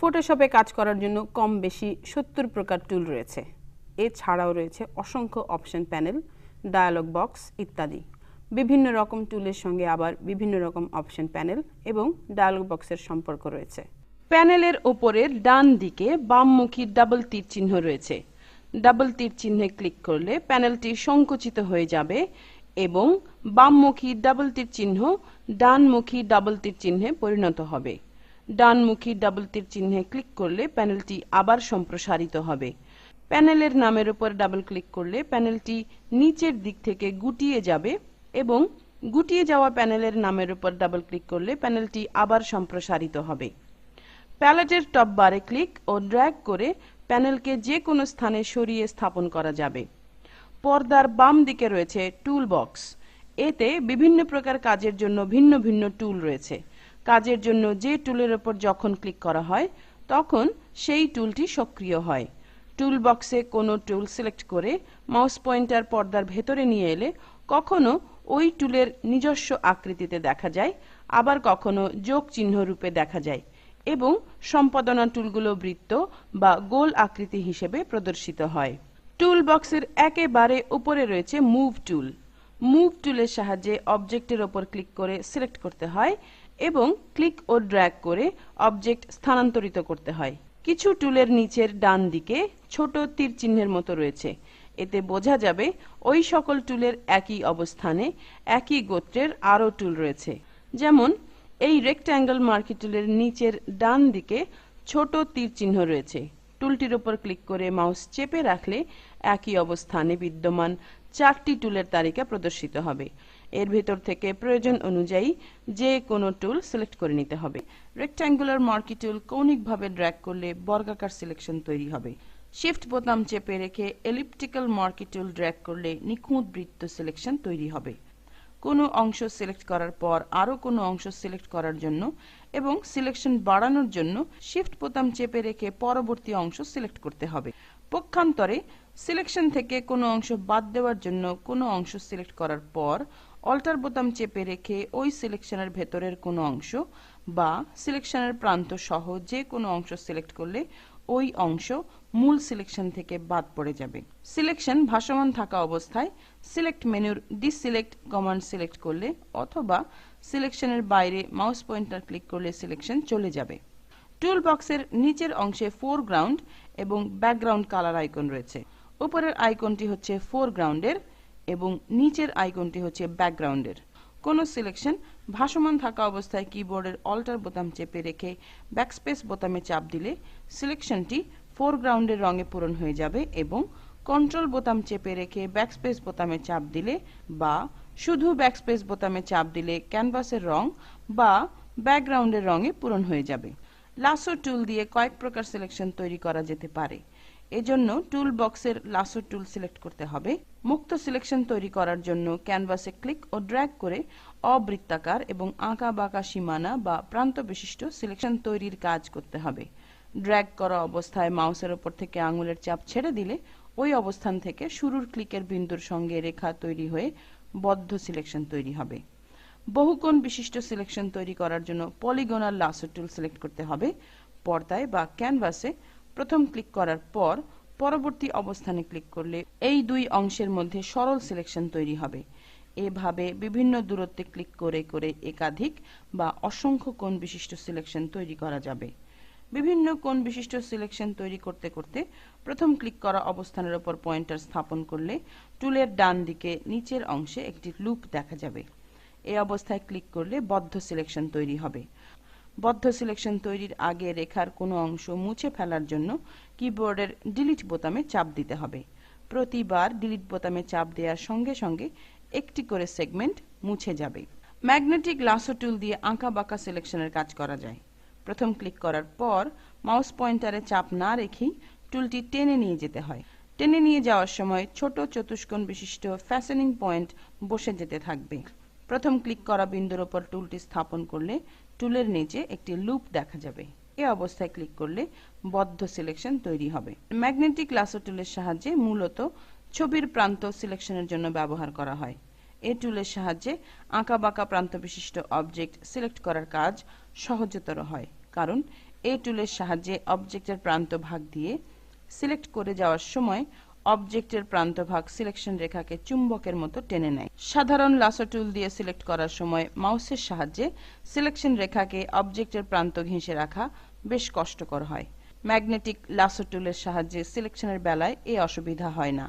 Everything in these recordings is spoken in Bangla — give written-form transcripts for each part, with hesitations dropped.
ফটোশপে কাজ করার জন্য কম বেশি 70 প্রকার টুল রয়েছে। এছাড়াও রয়েছে অসংখ্য অপশন প্যানেল, ডায়ালগ বক্স ইত্যাদি। বিভিন্ন রকম টুলের সঙ্গে আবার বিভিন্ন রকম অপশন প্যানেল এবং ডায়ালগ বক্সের সম্পর্ক রয়েছে। প্যানেলের ওপরের ডান দিকে বামমুখী ডাবল তীর চিহ্ন রয়েছে। ডাবল তীর চিহ্নে ক্লিক করলে প্যানেলটি সংকুচিত হয়ে যাবে এবং বামমুখী ডাবল তীর চিহ্ন ডানমুখী ডাবল তীর চিহ্নে পরিণত হবে। ডানমুখী ডাবল তীর চিহ্নে ক্লিক করলে প্যানেলটি আবার সম্প্রসারিত হবে। প্যানেলের নামের উপর ডাবল ক্লিক করলে প্যানেলটি নিচের দিক থেকে গুটিয়ে যাবে এবং গুটিয়ে যাওয়া প্যানেলের নামের উপর ডাবল ক্লিক করলে প্যানেলটি আবার সম্প্রসারিত হবে। প্যালেটের টপ বারে ক্লিক ও ড্র্যাগ করে প্যানেলকে যে কোনো স্থানে সরিয়ে স্থাপন করা যাবে। পর্দার বাম দিকে রয়েছে টুল বক্স। এতে বিভিন্ন প্রকার কাজের জন্য ভিন্ন ভিন্ন টুল রয়েছে। কাজের জন্য যে টুলের উপর যখন ক্লিক করা হয় তখন সেই টুলটি সক্রিয় হয়। টুল বক্সে কোনো টুল সিলেক্ট করে মাউস পয়েন্টার পর্দার ভেতরে নিয়ে এলে কখনো ওই টুলের নিজস্ব আকৃতিতে দেখা যায়, আবার কখনো যোগ চিহ্ন রূপে দেখা যায় এবং সম্পাদনা টুলগুলো বৃত্ত বা গোল আকৃতি হিসেবে প্রদর্শিত হয়। টুল বক্সের একেবারে উপরে রয়েছে মুভ টুল। মুভ টুলের সাহায্যে অবজেক্টের ওপর ক্লিক করে সিলেক্ট করতে হয় এবং ক্লিক ও ড্র্যাগ করে অবজেক্ট স্থানান্তরিত করতে হয়। কিছু টুলের নিচের ডান দিকে ছোট তীর চিহ্নের মতো রয়েছে। এতে বোঝা যাবে ওই সকল টুলের একই অবস্থানে একই গোত্রের আরও টুল রয়েছে। যেমন এই রেক্ট্যাঙ্গল মার্কি টুলের নিচের ডান দিকে ছোট তীর চিহ্ন রয়েছে। টুলটির উপর ক্লিক করে মাউস চেপে রাখলে একই অবস্থানে বিদ্যমান 4টি টুলের তালিকা প্রদর্শিত হবে। এর ভেতর থেকে প্রয়োজন অনুযায়ী যে কোনো টুল সিলেক্ট করে নিতে হবে। রেক্ট্যাঙ্গুলার মার্কি টুল কৌণিকভাবে ড্র্যাগ করলে বর্গাকার সিলেকশন তৈরি হবে। শিফট বোতাম চেপে রেখে এলিপ্টিক্যাল মার্কি টুল ড্র্যাগ করলে নিখুঁত বৃত্ত সিলেকশন তৈরি হবে। কোনো অংশ সিলেক্ট করার পর আরও কোনো অংশ সিলেক্ট করার জন্য এবং সিলেকশন বাড়ানোর জন্য শিফট বোতাম চেপে রেখে পরবর্তী অংশ সিলেক্ট করতে হবে। পক্ষান্তরে সিলেকশন থেকে কোনো অংশ বাদ দেওয়ার জন্য কোনো অংশ সিলেক্ট করার পর অল্টার বোতাম চেপে রেখে ওই সিলেকশনের ভেতরের কোনো অংশ বা সিলেকশনের প্রান্ত সহ যে কোনো অংশ সিলেক্ট করলে ওই অংশ মূল সিলেকশন থেকে বাদ পড়ে যাবে। সিলেকশন ভাসমান থাকা অবস্থায় সিলেক্ট মেনুর ডিসিলেক্ট কমান্ড সিলেক্ট করলে অথবা সিলেকশনের বাইরে মাউস পয়েন্টার ক্লিক করলে সিলেকশন চলে যাবে। টুল বক্সের নিচের অংশে ফোরগ্রাউন্ড এবং ব্যাকগ্রাউন্ড কালার আইকন রয়েছে। উপরের আইকনটি হচ্ছে ফোরগ্রাউন্ডের এবং নিচের আইকনটি হচ্ছে ব্যাকগ্রাউন্ডের। কোনো সিলেকশন ভাসমান থাকা অবস্থায় কিবোর্ডের অল্টার বোতাম চেপে রেখে ব্যাকস্পেস বোতামে চাপ দিলে সিলেকশনটি ফোরগ্রাউন্ডের রঙে পূরণ হয়ে যাবে এবং কন্ট্রোল বোতাম চেপে রেখে ব্যাকস্পেস বোতামে চাপ দিলে বা শুধু ব্যাকস্পেস বোতামে চাপ দিলে ক্যানভাসের রং বা ব্যাকগ্রাউন্ডের রঙে পূরণ হয়ে যাবে। লাসো টুল দিয়ে কয়েক প্রকার সিলেকশন তৈরি করা যেতে পারে। এজন্য টুল বক্সের লাসো টুল সিলেক্ট করতে হবে। মুক্ত সিলেকশন তৈরি করার জন্য ক্যানভাসে ক্লিক ও ড্র্যাগ করে অবৃত্তাকার এবং আঁকা বাঁকা সীমানা বা প্রান্ত বিশিষ্ট সিলেকশন তৈরির কাজ করতে হবে। ড্র্যাগ করা অবস্থায় মাউসের উপর থেকে আঙুলের চাপ ছেড়ে দিলে ওই অবস্থান থেকে শুরুর ক্লিকের বিন্দুর সঙ্গে রেখা তৈরি হয়ে বদ্ধ সিলেকশন তৈরি হবে। বহুকোণ বিশিষ্ট সিলেকশন তৈরি করার জন্য পলিগোনাল লাসো টুল সিলেক্ট করতে হবে। পর্দায় বা ক্যানভাসে প্রথম ক্লিক করার পর পরবর্তী অবস্থানে ক্লিক করলে এই দুই অংশের মধ্যে সরল সিলেকশন তৈরি হবে। এভাবে বিভিন্ন দূরত্বে ক্লিক করে করে একাধিক বা অসংখ্য কোণ বিশিষ্ট সিলেকশন তৈরি করা যাবে। বিভিন্ন কোণ বিশিষ্ট সিলেকশন তৈরি করতে করতে প্রথম ক্লিক করা অবস্থানের উপর পয়েন্টার স্থাপন করলে টুলের ডান দিকে নিচের অংশে একটি লুপ দেখা যাবে। এই অবস্থায় ক্লিক করলে বদ্ধ সিলেকশন তৈরি হবে। বদ্ধ সিলেকশন তৈরির আগে রেখার কোনো অংশ মুছে ফেলার জন্য কিবোর্ডের ডিলিট বোতামে চাপ দিতে হবে। প্রতিবার ডিলিট বোতামে চাপ দেওয়ার সঙ্গে সঙ্গে একটি করে সেগমেন্ট মুছে যাবে। ম্যাগনেটিক লাসো টুল দিয়ে আঁকা বাঁকা সিলেকশনের কাজ করা যায়। প্রথম ক্লিক করার পর মাউস পয়েন্টারে চাপ না রেখেই টুলটি টেনে নিয়ে যেতে হয়। টেনে নিয়ে যাওয়ার সময় ছোট চতুষ্কোণ বিশিষ্ট ফ্যাসেনিং পয়েন্ট বসে যেতে থাকবে। প্রথম ক্লিক করা বিন্দুর উপর টুলটি স্থাপন করলে টুলের নিচে একটি লুপ দেখা যাবে। এই অবস্থায় ক্লিক করলে বদ্ধ সিলেকশন তৈরি হবে। ম্যাগনেটিক লাসো টুলের সাহায্যে মূলত ছবির প্রান্ত সিলেকশনের জন্য ব্যবহার করা হয়। এই টুলের সাহায্যে আঁকা বাঁকা প্রান্ত বিশিষ্ট অবজেক্ট সিলেক্ট করার কাজ সহজতর হয়, কারণ এই টুলের সাহায্যে অবজেক্টের প্রান্ত ভাগ দিয়ে সিলেক্ট করে যাওয়ার সময় অবজেক্টের প্রান্তভাগ সিলেকশন রেখাকে চুম্বকের মতো টেনে নেয়। সাধারণ লাসো টুল দিয়ে সিলেক্ট করার সময় মাউসের সাহায্যে সিলেকশন রেখাকে অবজেক্টের প্রান্ত ঘেঁষে রাখা বেশ কষ্টকর হয়। ম্যাগনেটিক লাসো টুলের সাহায্যে সিলেকশনের বেলায় এই অসুবিধা হয় না।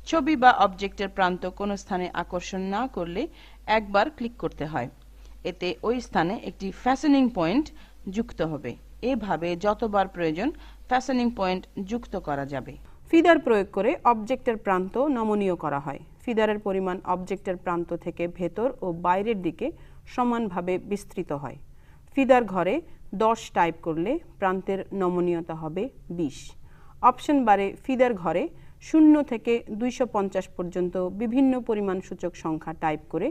ছবি বা অবজেক্টের প্রান্ত কোনো স্থানে আকর্ষণ না করলে একবার ক্লিক করতে হয়, এতে ওই স্থানে একটি ফ্যাসেনিং পয়েন্ট যুক্ত হবে। এভাবে যতবার প্রয়োজন ফ্যাসেনিং পয়েন্ট যুক্ত করা যাবে। ফিদার প্রয়োগ করে অবজেক্টের প্রান্ত নমনীয় করা হয়। ফিদারের পরিমাণ অবজেক্টের প্রান্ত থেকে ভেতর ও বাইরের দিকে সমানভাবে বিস্তৃত হয়। ফিদার ঘরে 10 টাইপ করলে প্রান্তের নমনীয়তা হবে 20। অপশন বারে ফিদার ঘরে 0 থেকে 250 পর্যন্ত বিভিন্ন পরিমাণ সূচক সংখ্যা টাইপ করে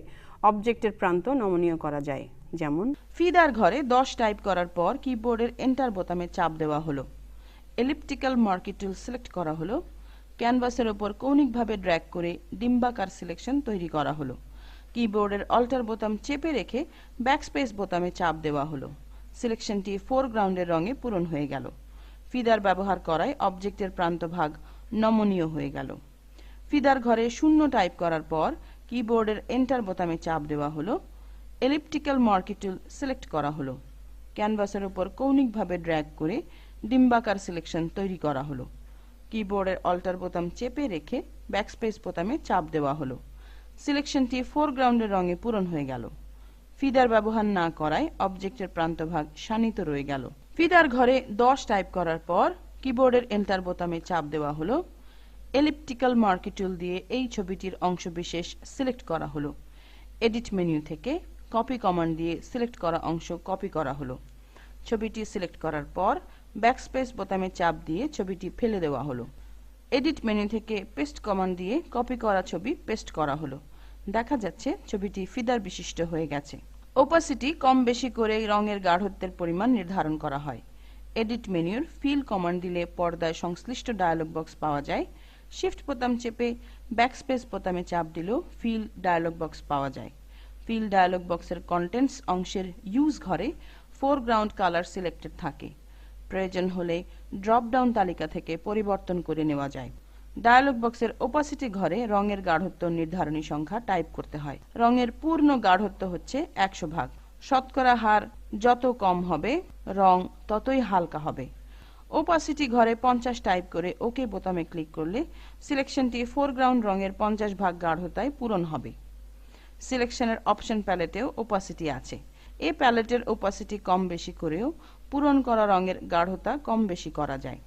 অবজেক্টের প্রান্ত নমনীয় করা যায়। যেমন ফিদার ঘরে 10 টাইপ করার পর কিবোর্ডের এন্টার বোতামে চাপ দেওয়া হলো। এলিপ্টিক্যাল মার্কি টুল সিলেক্ট করা হলো। ক্যানভাসের উপর কৌণিকভাবে ড্র্যাগ করে ডিম্বাকার সিলেকশন তৈরি করা হলো। কিবোর্ডের অল্টার বোতাম চেপে রেখে ব্যাকস্পেস বোতামে চাপ দেওয়া হলো। সিলেকশনটি ফোরগ্রাউন্ডের রঙে পূরণ হয়ে গেল। ফিদার ব্যবহার করায় অবজেক্টের প্রান্তভাগ নমনীয় হয়ে গেল। ফিদার ঘরে 0 টাইপ করার পর কিবোর্ডের এন্টার বোতামে চাপ দেওয়া হলো। এলিপ্টিক্যাল মার্কি টুল সিলেক্ট করা হলো। ক্যানভাসের উপর কৌণিকভাবে ড্র্যাগ করে ডিম্বাকার সিলেকশন তৈরি করা হলো। কিবোর্ডের অল্টার বোতাম চেপে রেখে ব্যাকস্পেস বোতামে চাপ দেওয়া হলো। সিলেকশনটি ফোরগ্রাউন্ডের রঙে পূরণ হয়ে গেল। ফিদার ব্যবহার না করায় অবজেক্টের প্রান্তভাগ শানিত রয়ে গেল। ফিদার ঘরে 10 টাইপ করার পর কিবোর্ডের এন্টার বোতামে চাপ দেওয়া হলো। এলিপ্টিক্যাল মার্কি টুল দিয়ে এই ছবিটির অংশবিশেষ সিলেক্ট করা হলো। এডিট মেনু থেকে কপি কমান্ড দিয়ে সিলেক্ট করা অংশ কপি করা হলো। ছবিটি সিলেক্ট করার পর ব্যাকস্পেস বোতামে চাপ দিয়ে ছবিটি ফেলে দেওয়া হলো। এডিট মেনু থেকে পেস্ট কমান্ড দিয়ে কপি করা ছবি পেস্ট করা হলো। দেখা যাচ্ছে ছবিটি ফিদার বিশিষ্ট হয়ে গেছে। ওপাসিটি কম বেশি করে রঙের গাঢ়ত্বের পরিমাণ নির্ধারণ করা হয়। এডিট মেনুর ফিল কমান্ড দিলে পর্দায় সংশ্লিষ্ট ডায়ালগ বক্স পাওয়া যায়। শিফট বোতাম চেপে ব্যাকস্পেস বোতামে চাপ দিলেও ফিল ডায়ালগ বক্স পাওয়া যায়। ফিল ডায়ালগ বক্সের কন্টেন্টস অংশের ইউজ ঘরে ফোরগ্রাউন্ড কালার সিলেক্টেড থাকে। প্রয়োজন হলে ড্রপ ডাউন তালিকা থেকে পরিবর্তন করে নেওয়া যায়। ডায়ালগ বক্সের ওপাসিটি ঘরে রঙের গাঢ়ত্ব নির্ধারণী সংখ্যা টাইপ করতে হয়। রঙের পূর্ণ গাঢ়ত্ব হচ্ছে 100 ভাগ। শতকরা হার যত কম হবে রং ততই হালকা হবে। ওপাসিটি ঘরে 50 টাইপ করে ওকে বোতামে ক্লিক করলে সিলেকশনটি ফোরগ্রাউন্ড রঙের 50 ভাগ গাঢ়তায় পূরণ হবে। সিলেকশনের অপশন প্যালেটেও ওপাসিটি আছে। এই প্যালেটের ওপাসিটি কম বেশি করেও পূরণ করা রঙের গাঢ়তা কম বেশি করা যায়।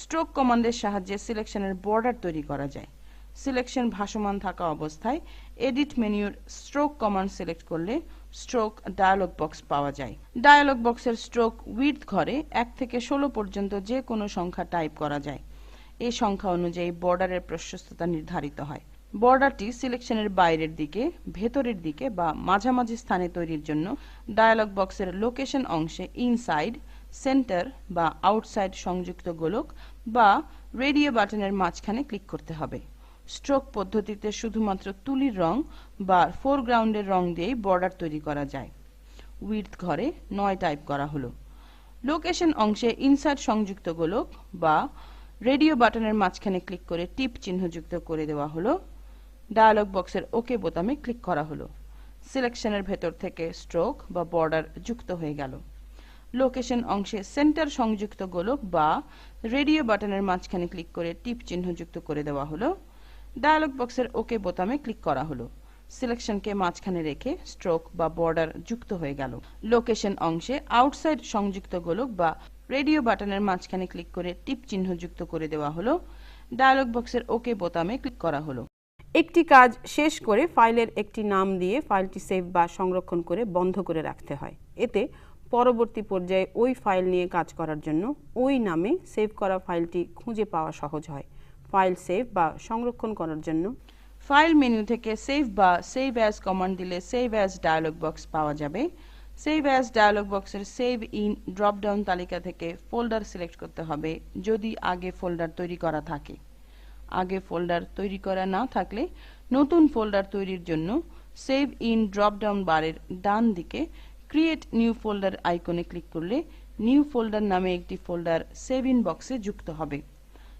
স্ট্রোক কমান্ডের সাহায্যে সিলেকশনের বর্ডার তৈরি করা যায়। সিলেকশন ভাসমান থাকা অবস্থায় এডিট মেনুর স্ট্রোক কমান্ড সিলেক্ট করলে স্ট্রোক ডায়ালগ বক্স পাওয়া যায়। ডায়ালগ বক্সের স্ট্রোক উইডথ ঘরে 1 থেকে 16 পর্যন্ত যে কোনো সংখ্যা টাইপ করা যায়। এই সংখ্যা অনুযায়ী বর্ডারের প্রশস্ততা নির্ধারিত হয়। বর্ডারটি সিলেকশনের বাইরের দিকে, ভেতরের দিকে বা মাঝামাঝি স্থানে তৈরির জন্য ডায়ালগ বক্সের লোকেশন অংশে ইনসাইড, সেন্টার বা আউটসাইড সংযুক্ত গোলক বা রেডিও বাটনের মাঝখানে ক্লিক করতে হবে। স্ট্রোক পদ্ধতিতে শুধুমাত্র তুলির রং বা ফোরগ্রাউন্ডের রং দিয়েই বর্ডার তৈরি করা যায়। উইডথ ঘরে 9 টাইপ করা হলো। লোকেশন অংশে ইনসাইড সংযুক্ত গোলক বা রেডিও বাটনের মাঝখানে ক্লিক করে টিপ চিহ্ন যুক্ত করে দেওয়া হলো। ডায়ালগ বক্সের ওকে বোতামে ক্লিক করা হলো। সিলেকশনের ভেতর থেকে স্ট্রোক বা বর্ডার যুক্ত হয়ে গেল। লোকেশন অংশে সেন্টার সংযুক্ত গোলক বা রেডিও বাটনের মাঝখানে ক্লিক করে টিপ চিহ্ন যুক্ত করে দেওয়া হলো। ডায়ালগ বক্সের ওকে বোতামে ক্লিক করা হলো। সিলেকশনকে মাঝখানে রেখে স্ট্রোক বা বর্ডার যুক্ত হয়ে গেল। লোকেশন অংশে আউটসাইড সংযুক্ত গোলক বা রেডিও বাটনের মাঝখানে ক্লিক করে টিপ চিহ্ন যুক্ত করে দেওয়া হলো। ডায়ালগ বক্সের ওকে বোতামে ক্লিক করা হলো। একটি কাজ শেষ করে ফাইলের একটি নাম দিয়ে ফাইলটি সেভ বা সংরক্ষণ করে বন্ধ করে রাখতে হয়। এতে পরবর্তী পর্যায়ে ওই ফাইল নিয়ে কাজ করার জন্য ওই নামে সেভ করা ফাইলটি খুঁজে পাওয়া সহজ হয়। ফাইল সেভ বা সংরক্ষণ করার জন্য ফাইল মেনু থেকে সেভ বা সেভ অ্যাজ কমান্ড দিলে সেভ অ্যাজ ডায়ালগ বক্স পাওয়া যাবে। সেভ অ্যাজ ডায়ালগ বক্সের সেভ ইন ড্রপ ডাউন তালিকা থেকে ফোল্ডার সিলেক্ট করতে হবে যদি আগে ফোল্ডার তৈরি করা থাকে। আগে ফোল্ডার তৈরি করা না থাকলে নতুন ফোল্ডার তৈরির জন্য সেভ ইন ড্রপ ডাউন বারের ডান দিকে ক্রিয়েট নিউ ফোল্ডার আইকনে ক্লিক করলে নিউ ফোল্ডার নামে একটি ফোল্ডার সেভ ইন বক্সে যুক্ত হবে।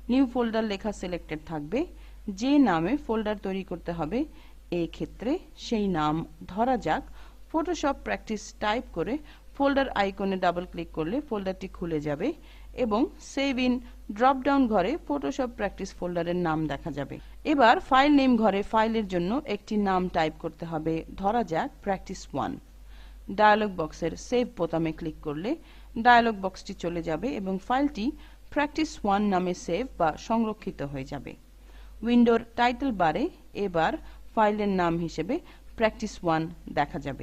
নিউ ফোল্ডার লেখা সিলেক্টেড থাকবে। যে নামে ফোল্ডার তৈরি করতে হবে এই ক্ষেত্রে সেই নাম ধরা যাক ফটোশপ প্র্যাকটিস টাইপ করে ফোল্ডার আইকনে ডাবল ক্লিক করলে ফোল্ডারটি খুলে যাবে এবং সেভ ইন ড্রপ ডাউন ঘরে ফটোশপ প্র্যাকটিস ফোল্ডারের নাম দেখা যাবে। এবার ফাইল নেম ঘরে ফাইলের জন্য একটি নাম টাইপ করতে হবে, ধরা যাক practice1। ডায়ালগ বক্সের সেভ বোতামে ক্লিক করলে ডায়ালগ বক্সটি চলে যাবে এবং ফাইলটি practice1 নামে সেভ বা সংরক্ষিত হয়ে যাবে। উইন্ডোর টাইটেল বারে এবার ফাইলের নাম হিসেবে practice1 দেখা যাবে।